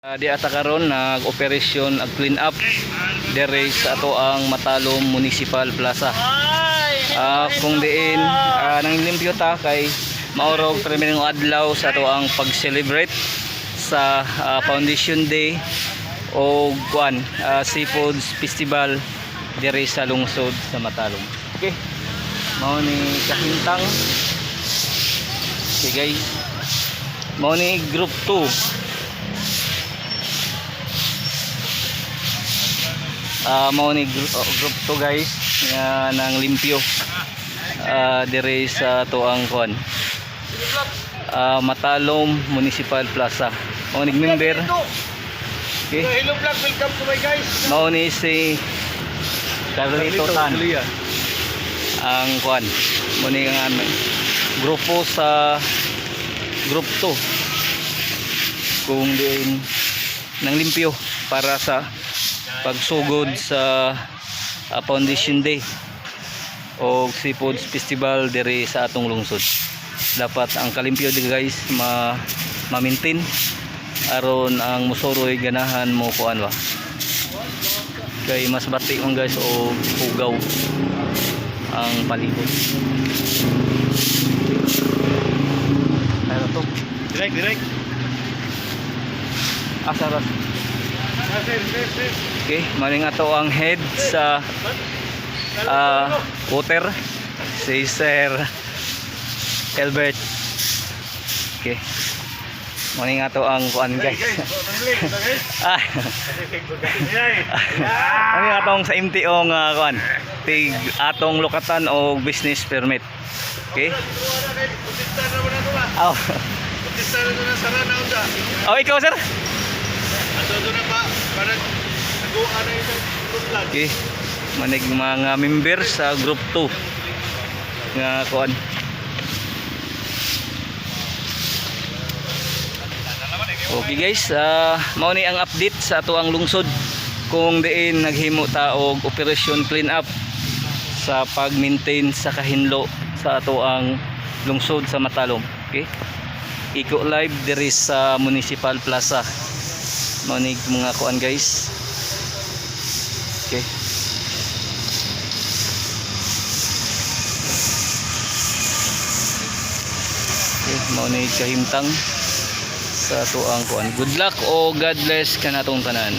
Di ata karon nag-operasyon ag clean up dere sa ato ang Matalom Municipal Plaza. Kung diin nang limpyo ta kay maorog primerong adlaw sa ato ang pag-celebrate sa Foundation Day o Seafood Festival dere sa lungsod sa Matalom. Okay. Mao ni kahintang. Okay guys. Mao ni group 2. Mao ni group 2 guys nga nang limpyo dire sa tuang kuan Matalom Municipal Plaza. Mao ni member. Okay. Hello vlog, welcome to my guys. Mao ni si Carlito Tan ang kuan. Mao ni nga grupo sa group 2 kung diin nang limpyo para sa pagsugod sa Foundation Day o Seafood Festival dire sa atong lungsod. Dapat ang kalimpyo di guys ma-maintain aron ang musuroy ganahan mo kuan ba kay mas bati man guys o hugaw ang palibot. Ano to? Direct. Asaras. Okay, maling ato ang head sa water si Sir Albert. Okay. Maling ato ang kuan guys. Maling atong sa MTO nga kuan. Tig atong lokatan o business permit. Okay? Oh. Oh, ikaw sir? Okay. Manig mga member sa group 2 nga kuan. Okay guys, mao ni ang update sa ato ang lungsod kung diin naghimo ta og operation clean up sa pag-maintain sa kahinlo sa ato ang lungsod sa Matalom. Okay? Iko live diri sa Municipal Plaza. Manig mga kuan guys. Okay. Okay, mauni kahimtang sa tuang kuan. Good luck o God bless kanatong tanan.